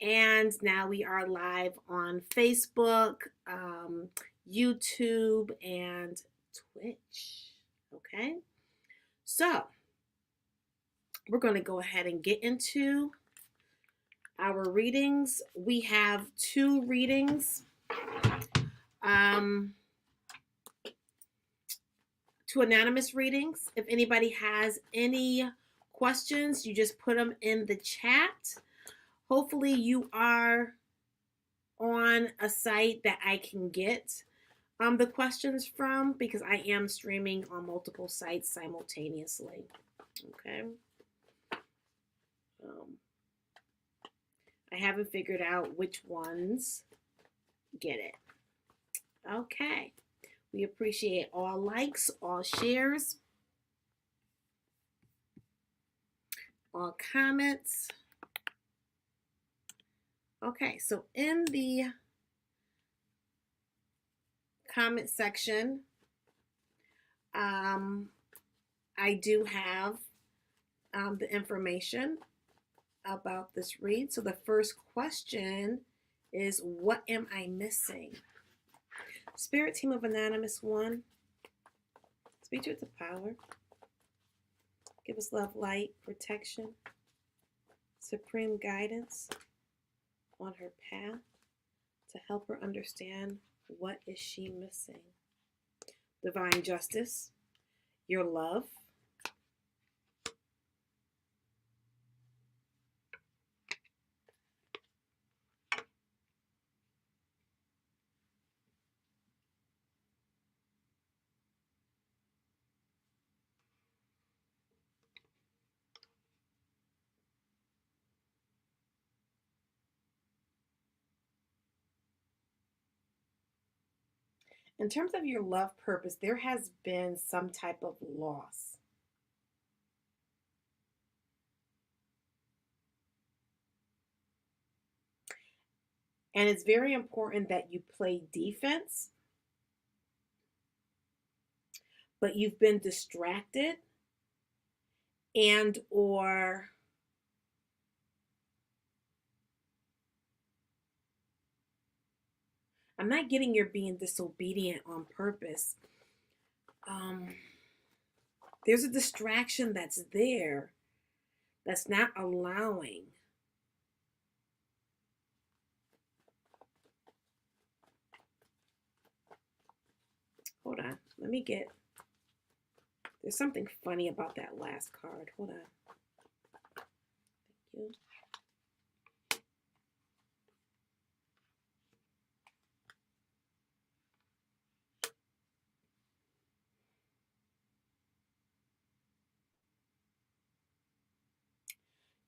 And now we are live on Facebook, YouTube, and Twitch. Okay. So we're going to go ahead and get into our readings. We have two readings. Two anonymous readings. If anybody has any questions, you just put them in the chat. Hopefully you are on a site that I can get the questions from, because I am streaming on multiple sites simultaneously. Okay. I haven't figured out which ones get it. Okay. We appreciate all likes, all shares, all comments. Okay, so in the comment section, I do have the information about this read. So the first question is, what am I missing? Spirit team of Anonymous 1, speak to it to power. Give us love, light, protection, supreme guidance on her path to help her understand what is she missing. Divine justice, your love. In terms of your love purpose, there has been some type of loss. And it's very important that you play defense, but you've been distracted and or I'm not getting you're being disobedient on purpose. There's a distraction that's there that's not allowing. Hold on. Let me get. There's something funny about that last card. Hold on. Thank you.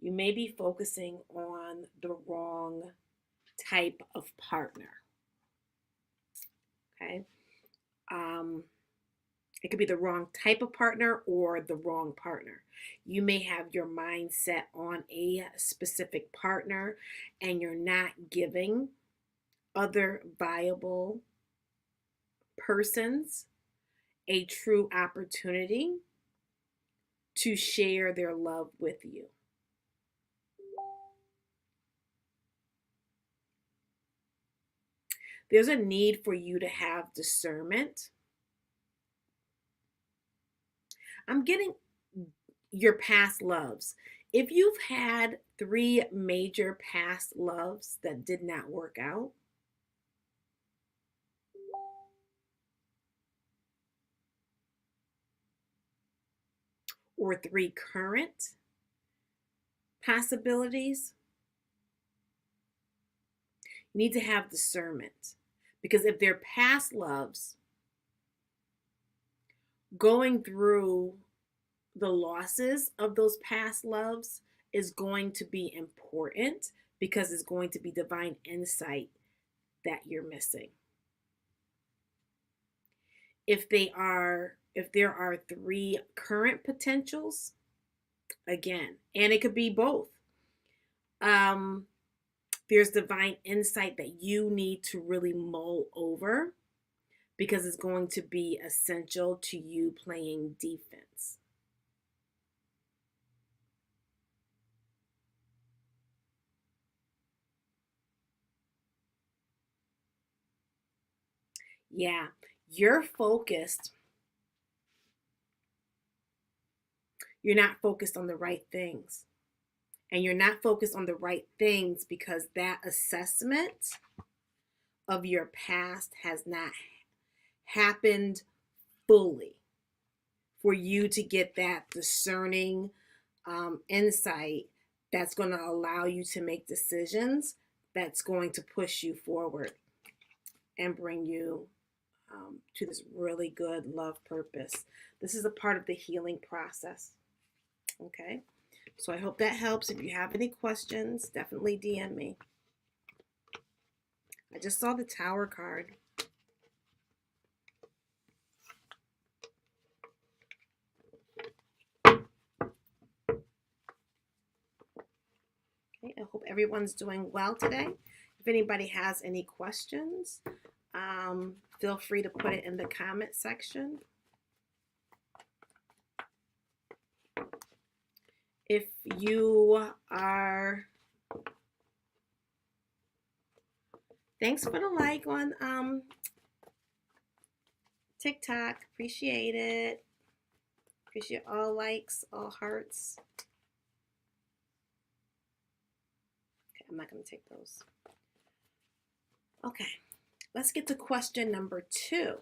You may be focusing on the wrong type of partner. Okay. It could be the wrong type of partner or the wrong partner. You may have your mind set on a specific partner and you're not giving other viable persons a true opportunity to share their love with you. There's a need for you to have discernment. I'm getting your past loves. If you've had 3 major past loves that did not work out, or 3 current possibilities, you need to have discernment. Because if they're past loves, going through the losses of those past loves is going to be important, because it's going to be divine insight that you're missing. If there are 3 current potentials, again, and it could be both, there's divine insight that you need to really mull over, because it's going to be essential to you playing defense. Yeah, you're focused. You're not focused on the right things. And you're not focused on the right things because that assessment of your past has not happened fully for you to get that discerning insight that's going to allow you to make decisions that's going to push you forward and bring you to this really good love purpose. This is a part of the healing process. Okay. So I hope that helps. If you have any questions, definitely DM me. I just saw the Tower card. Okay, I hope everyone's doing well today. If anybody has any questions, feel free to put it in the comment section. If you are, thanks for the like on TikTok. Appreciate it. Appreciate all likes, all hearts. Okay, I'm not going to take those. Okay, let's get to question number 2.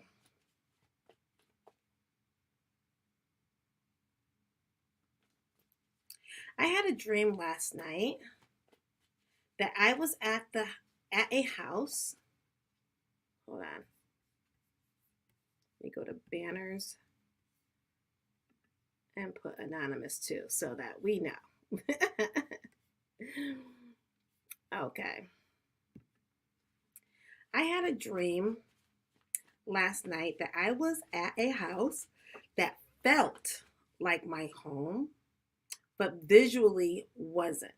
I had a dream last night that I was at a house. Hold on. Let me go to banners and put anonymous too so that we know. Okay. I had a dream last night that I was at a house that felt like my home, but visually wasn't.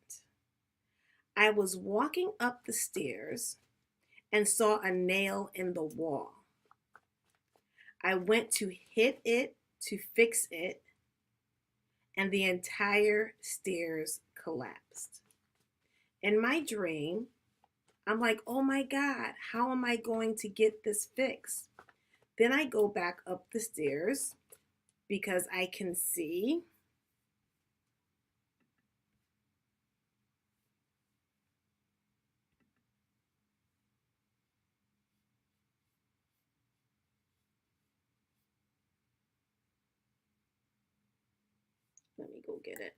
I was walking up the stairs and saw a nail in the wall. I went to hit it to fix it, and the entire stairs collapsed. In my dream, I'm like, oh my God, how am I going to get this fixed? Then I go back up the stairs because I can see. Let me go get it.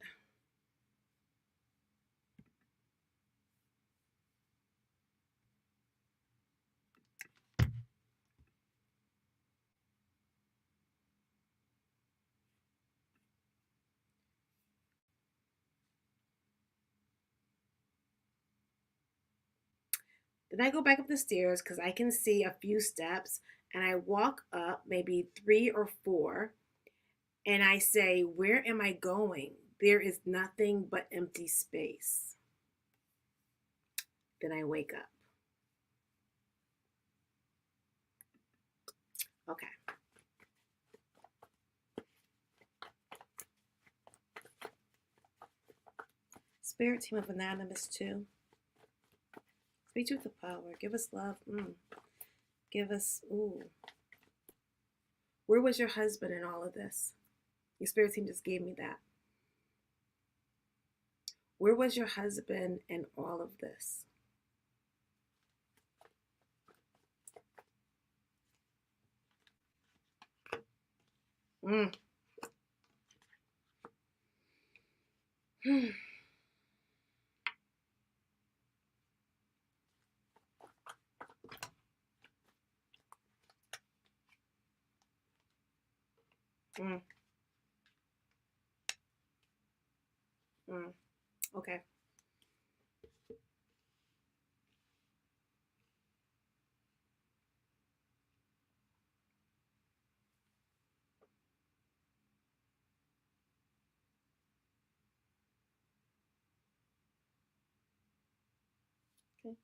Then I go back up the stairs because I can see a few steps, and I walk up maybe 3 or 4, and I say, where am I going? There is nothing but empty space. Then I wake up. Okay. Spirit team of anonymous too. Speak truth to power. Give us love. Give us, ooh. Where was your husband in all of this? Your spirit team just gave me that. Where was your husband in all of this? Mm. Mm. Mm. Okay. Okay.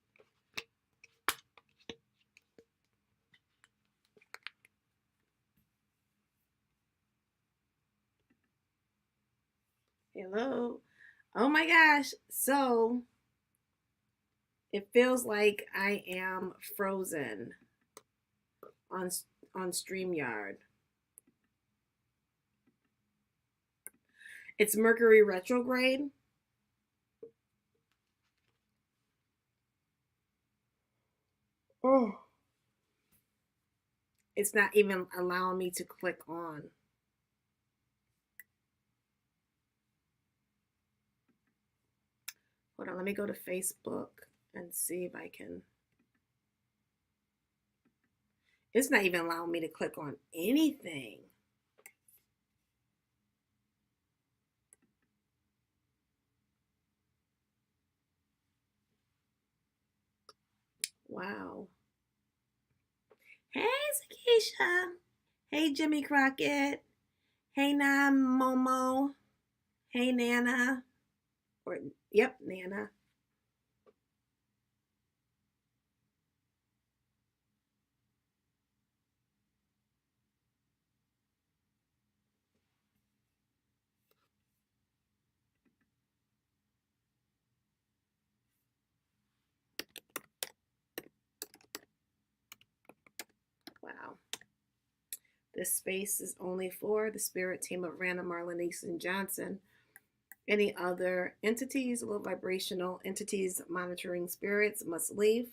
Hello. Oh my gosh. So it feels like I am frozen. on StreamYard. It's Mercury retrograde. Oh. It's not even allowing me to click on. Hold on, let me go to Facebook and see if I can. It's not even allowing me to click on anything. Wow. Hey, Zakisha. Hey, Jimmy Crockett. Hey, Momo. Hey, Nana. Or, yep, Nana. Wow. This space is only for the spirit team of Random Marlon Easton Johnson. Any other entities, low vibrational entities monitoring spirits must leave.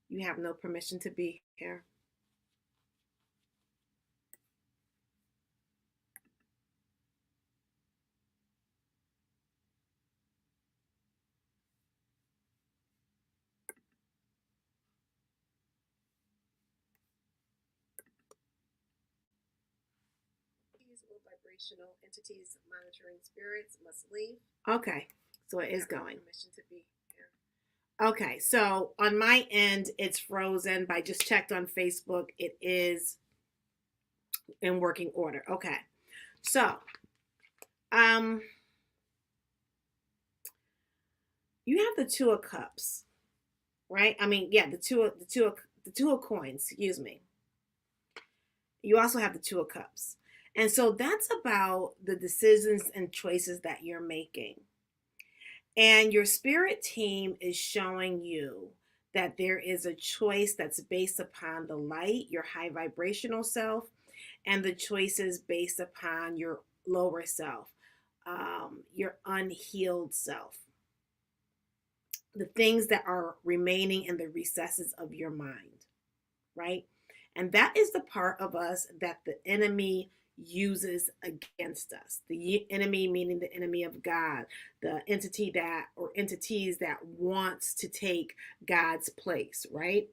You have no permission to be here. Low vibrational entities monitoring spirits must leave. Okay, so it is going. Permission to be here. Okay, so on my end, it's frozen, but I just checked on Facebook. It is in working order. Okay, so you have the Two of Cups, right? I mean, yeah, the two of coins. Excuse me. You also have the Two of Cups, and so that's about the decisions and choices that you're making. And your spirit team is showing you that there is a choice that's based upon the light, your high vibrational self, and the choices based upon your lower self, your unhealed self, the things that are remaining in the recesses of your mind, right? And that is the part of us that the enemy uses against us. The enemy meaning the enemy of God, the entity that or entities that wants to take God's place, right?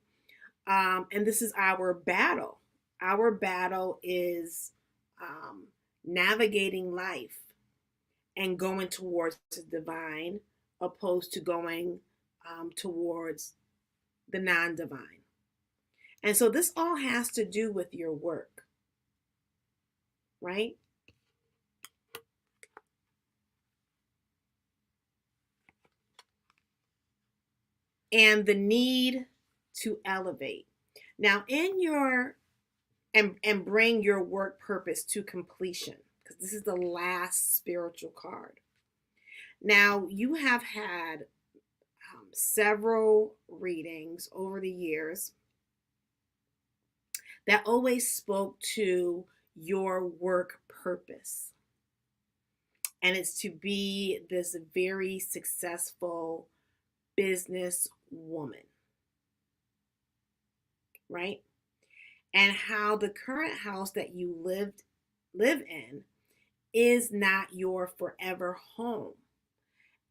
And this is our battle. Our battle is navigating life and going towards the divine opposed to going towards the non-divine. And so this all has to do with your work, right? And the need to elevate. Now, in your and bring your work purpose to completion, because this is the last spiritual card. Now, you have had several readings over the years that always spoke to your work purpose. And it's to be this very successful business woman, right? And how the current house that you live in is not your forever home,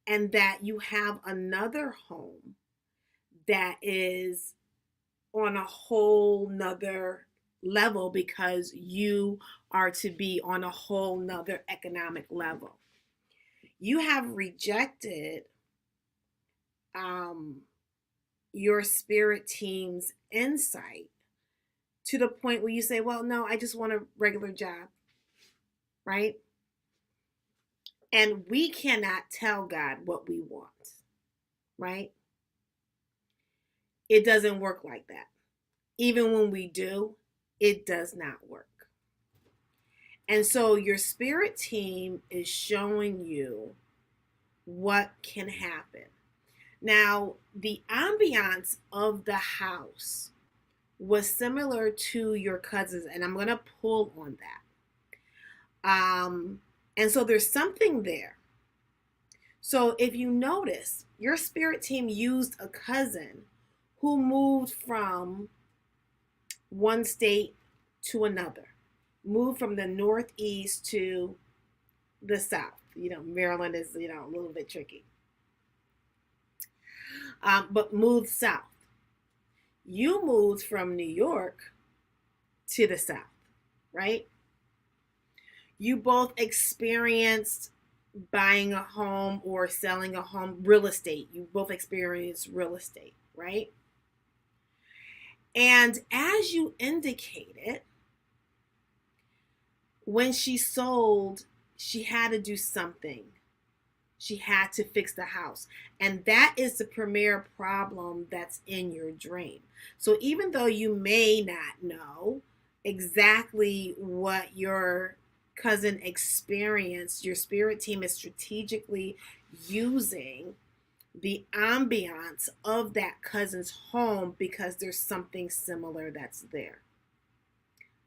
and that you have another home that is on a whole nother level because you are to be on a whole nother economic level. You have rejected your spirit team's insight to the point where you say, well, no, I just want a regular job, right? And we cannot tell God what we want, right? It doesn't work like that. Even when we do, it does not work. And so your spirit team is showing you what can happen. Now, the ambiance of the house was similar to your cousins, and I'm going to pull on that. And so there's something there. So if you notice, your spirit team used a cousin who moved from one state to another, moved from the Northeast to the South. Maryland is, a little bit tricky, but moved south. You moved from New York to the South, right? You both experienced buying a home or selling a home, real estate. You both experienced real estate, right? And as you indicated, when she sold, she had to do something. She had to fix the house. And that is the premier problem that's in your dream. So even though you may not know exactly what your cousin experienced, your spirit team is strategically using the ambiance of that cousin's home because there's something similar that's there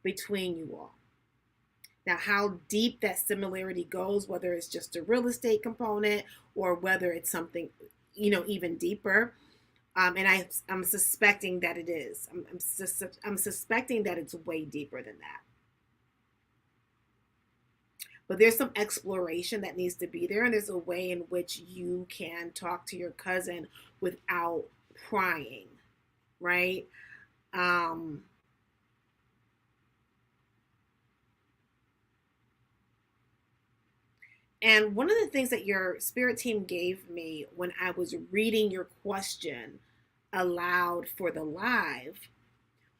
between you all. Now, how deep that similarity goes, whether it's just a real estate component or whether it's something, even deeper, and I'm suspecting that it is. I'm suspecting that it's way deeper than that. But there's some exploration that needs to be there, and there's a way in which you can talk to your cousin without prying, right? And one of the things that your spirit team gave me when I was reading your question aloud for the live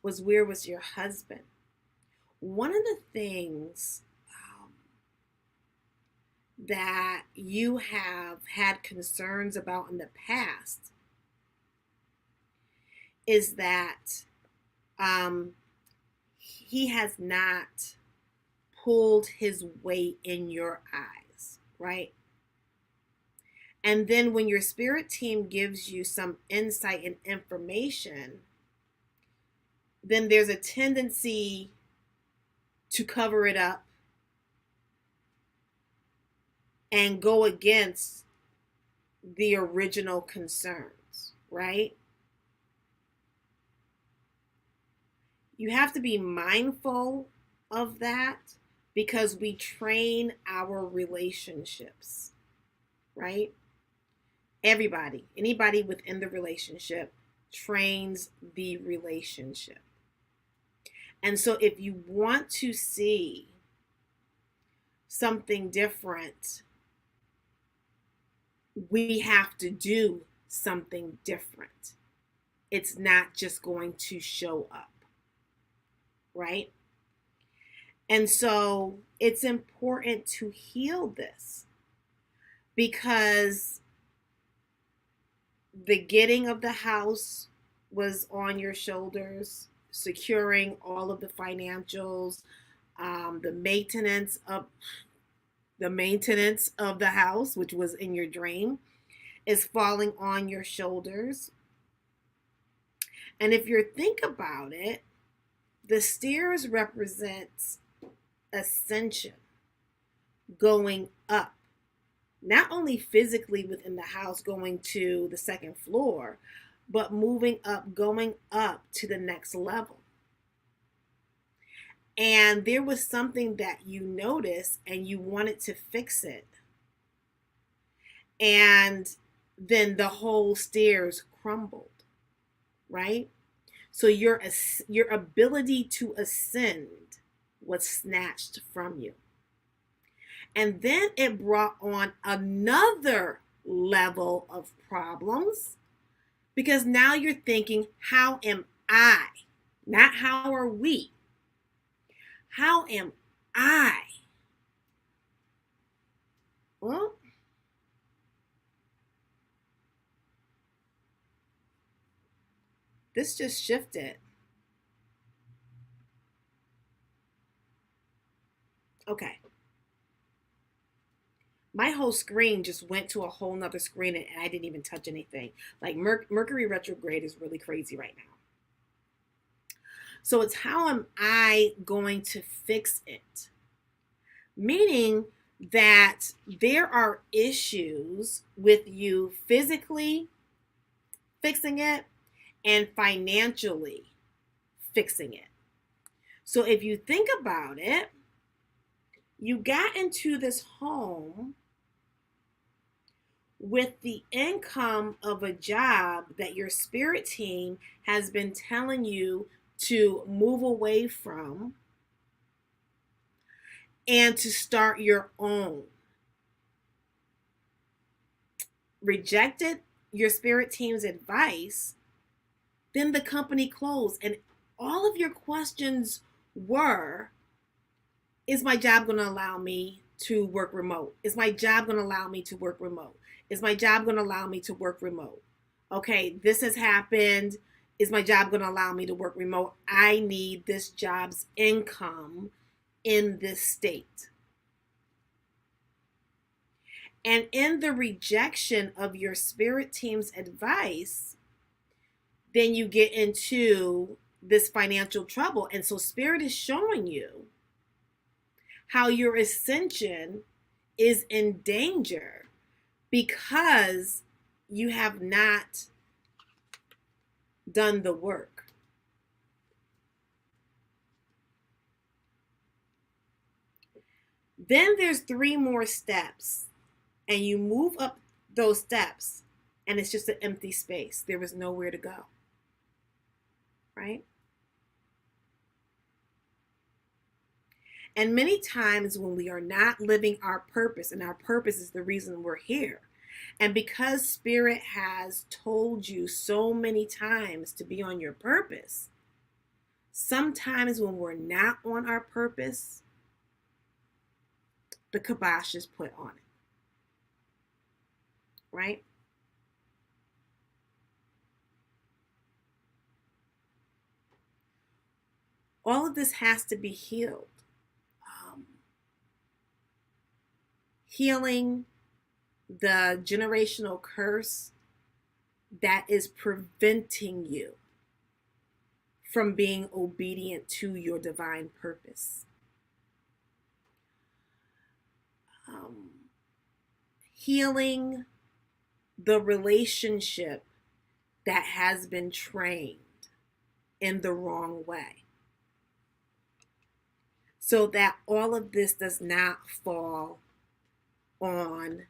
was, where was your husband? One of the things that you have had concerns about in the past is that he has not pulled his weight in your eyes, right? And then when your spirit team gives you some insight and information, then there's a tendency to cover it up and go against the original concerns, right? You have to be mindful of that because we train our relationships, right? Anybody within the relationship trains the relationship. And so if you want to see something different, we have to do something different. It's not just going to show up, right? And so it's important to heal this because the getting of the house was on your shoulders, securing all of the financials, the maintenance of the house, which was in your dream, is falling on your shoulders. And if you think about it, the stairs represents ascension, going up, not only physically within the house, going to the second floor, but moving up, going up to the next level. And there was something that you noticed and you wanted to fix it. And then the whole stairs crumbled, right? So your ability to ascend was snatched from you. And then it brought on another level of problems because now you're thinking, how am I? Not how are we? How am I? Well, this just shifted. Okay. My whole screen just went to a whole nother screen and I didn't even touch anything. Like Mercury retrograde is really crazy right now. So it's how am I going to fix it? Meaning that there are issues with you physically fixing it and financially fixing it. So if you think about it, you got into this home with the income of a job that your spirit team has been telling you to move away from and to start your own. Rejected your spirit team's advice, then the company closed. And all of your questions were, is my job going to allow me to work remote? Is my job going to allow me to work remote? Is my job going to allow me to work remote? Okay, this has happened. Is my job going to allow me to work remote? I need this job's income in this state. And in the rejection of your spirit team's advice, then you get into this financial trouble. And so spirit is showing you how your ascension is in danger because you have not done the work. Then there's 3 more steps, and you move up those steps, and it's just an empty space. There is nowhere to go. Right? And many times when we are not living our purpose, and our purpose is the reason we're here, and because Spirit has told you so many times to be on your purpose, sometimes when we're not on our purpose, the kibosh is put on it. Right? All of this has to be healed. Healing the generational curse that is preventing you from being obedient to your divine purpose. Healing the relationship that has been trained in the wrong way, so that all of this does not fall on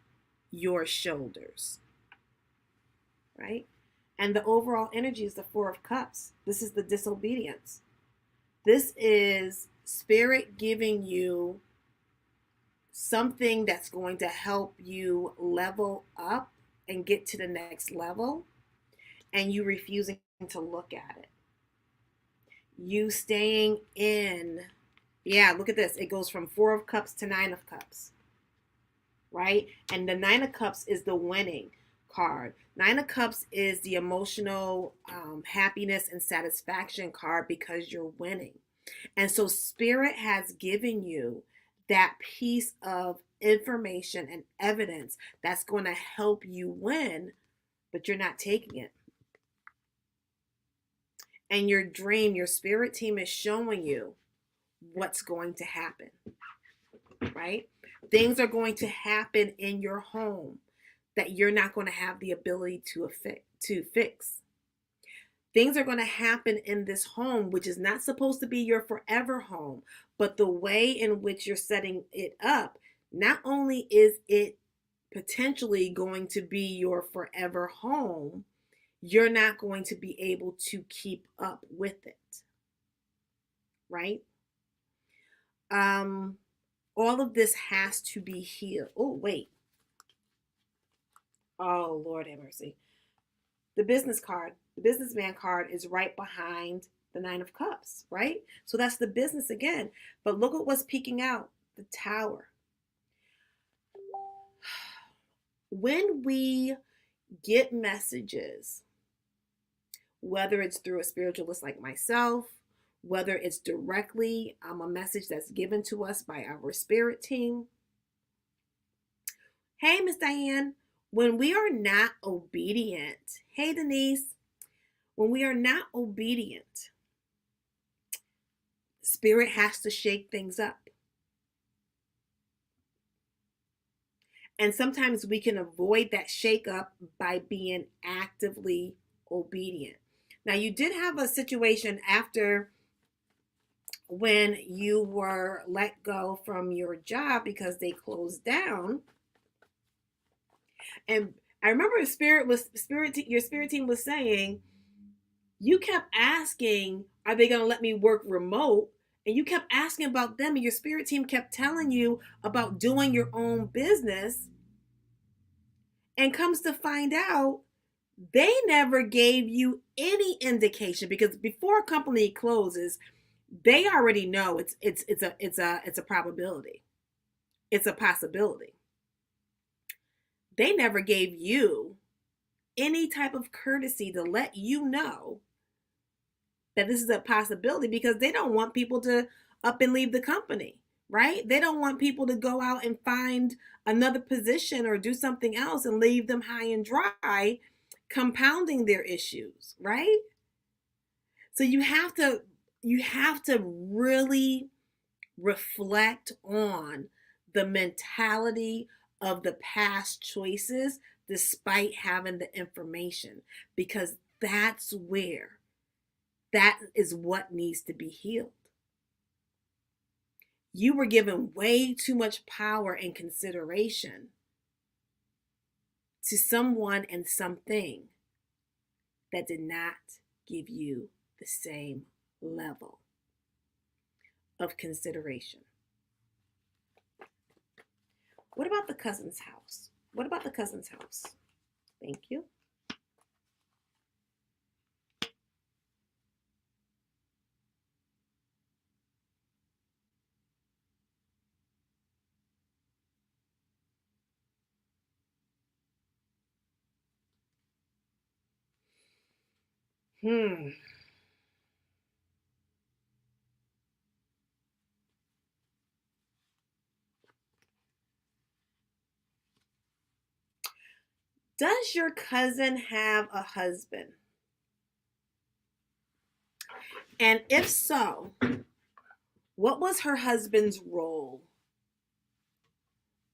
your shoulders, right? And the overall energy is the 4 of Cups. This is the disobedience. This is Spirit giving you something that's going to help you level up and get to the next level, and you refusing to look at it. You staying in, look at this. It goes from 4 of Cups to 9 of Cups, right? And the 9 of Cups is the winning card. 9 of Cups is the emotional happiness and satisfaction card because you're winning. And so Spirit has given you that piece of information and evidence that's going to help you win, but you're not taking it. And your dream, your spirit team is showing you what's going to happen, right? Things are going to happen in your home that you're not going to have the ability to fix. Things are going to happen in this home, which is not supposed to be your forever home, but the way in which you're setting it up, not only is it potentially going to be your forever home, you're not going to be able to keep up with it, right? All of this has to be healed. Oh, wait. Oh, Lord have mercy. The businessman card is right behind the 9 of Cups, right? So that's the business again. But look at what's peeking out, the Tower. When we get messages, whether it's through a spiritualist like myself, whether it's directly a message that's given to us by our spirit team. Hey, Miss Diane, when we are not obedient, hey, Denise, when we are not obedient Spirit has to shake things up. And sometimes we can avoid that shake up by being actively obedient. Now, you did have a situation after when you were let go from your job because they closed down. And I remember your spirit team was saying, you kept asking, are they going to let me work remote? And you kept asking about them, and your spirit team kept telling you about doing your own business. And comes to find out, they never gave you any indication, because before a company closes, they already know it's a probability. It's a possibility. They never gave you any type of courtesy to let you know that this is a possibility, because they don't want people to up and leave the company, right? They don't want people to go out and find another position or do something else and leave them high and dry, compounding their issues, right? So you have to really reflect on the mentality of the past choices despite having the information, because that is what needs to be healed. You were given way too much power and consideration to someone and something that did not give you the same level of consideration. What about the cousin's house? What about the cousin's house? Thank you. Hmm. Does your cousin have a husband? And if so, what was her husband's role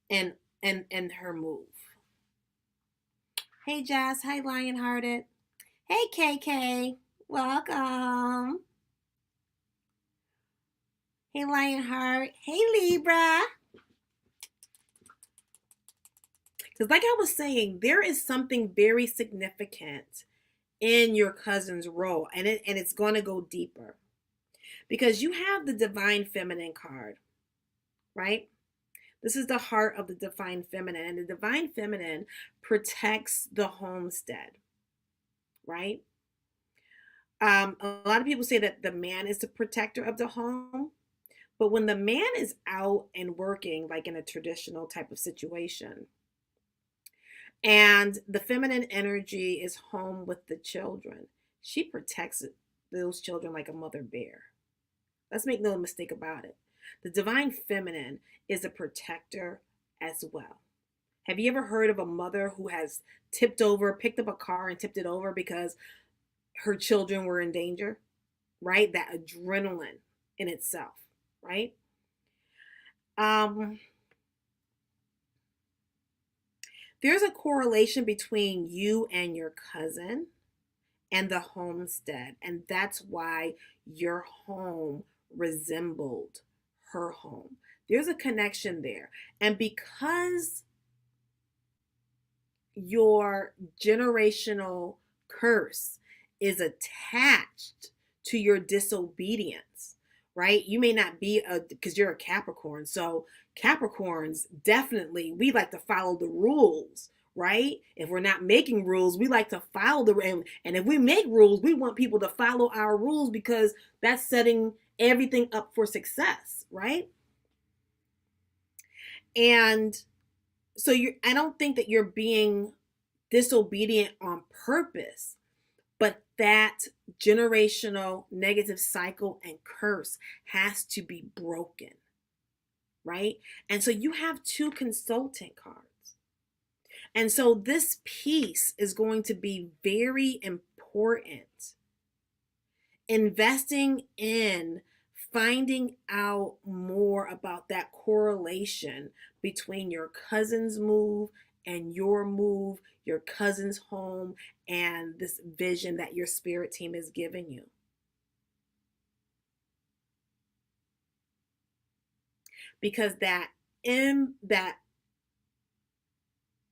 in her move? Hey Jazz, hi Lionhearted. Hey KK, welcome. Hey Lionheart, hey Libra. Because like I was saying, there is something very significant in your cousin's role, and it's going to go deeper, because you have the divine feminine card, right? This is the heart of the divine feminine, and the divine feminine protects the homestead, right? A lot of people say that the man is the protector of the home, but when the man is out and working, like in a traditional type of situation, and the feminine energy is home with the children, she protects those children like a mother bear. Let's make no mistake about it. The divine feminine is a protector as well. Have you ever heard of a mother who has picked up a car and tipped it over because her children were in danger? Right? That adrenaline in itself, right? Um, there's a correlation between you and your cousin and the homestead, and that's why your home resembled her home. There's a connection there. And because your generational curse is attached to your disobedience, right? You may not be because you're a Capricorn. So Capricorns, definitely, we like to follow the rules, right? If we're not making rules, we like to follow and if we make rules, we want people to follow our rules, because that's setting everything up for success, right? And so I don't think that you're being disobedient on purpose, but that generational negative cycle and curse has to be broken, right? And so you have two consultant cards. And so this piece is going to be very important. Investing in finding out more about that correlation between your cousin's move and your move, your cousin's home, and this vision that your spirit team is giving you. Because that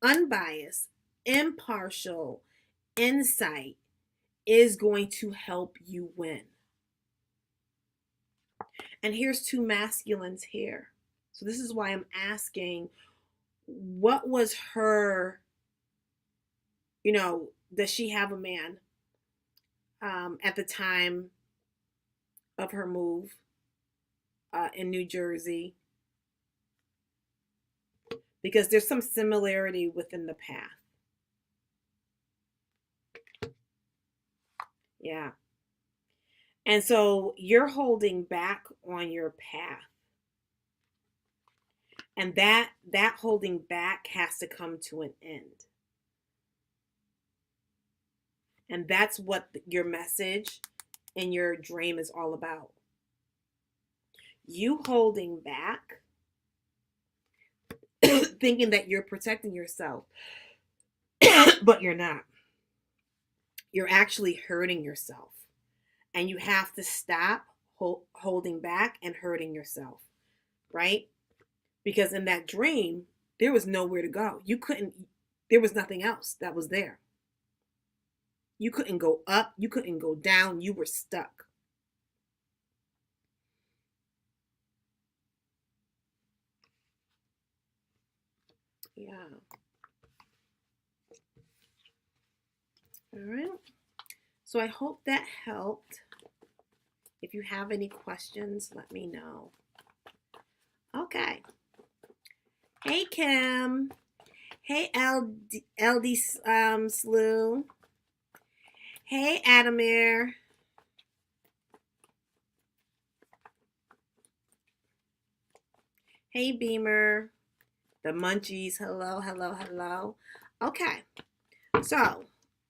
unbiased, impartial insight is going to help you win. And here's two masculines here. So this is why I'm asking, what was her, does she have a man at the time of her move in New Jersey? Because there's some similarity within the path. Yeah. And so you're holding back on your path. And that holding back has to come to an end. And that's what your message and your dream is all about. You holding back, thinking that you're protecting yourself, but you're not. You're actually hurting yourself. And you have to stop holding back and hurting yourself, right? Because in that dream, there was nowhere to go. There was nothing else that was there. You couldn't go up. You couldn't go down. You were stuck. Yeah. All right. So I hope that helped. If you have any questions, let me know. Okay. Hey, Kim. Hey, LD Slew. Hey, Adamir. Hey, Beamer. The Munchies. Hello, hello, hello. Okay. So,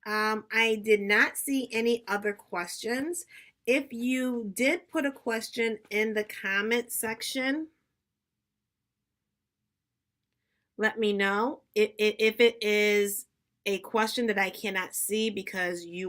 I did not see any other questions. If you did put a question in the comment section, let me know. If it is a question that I cannot see because you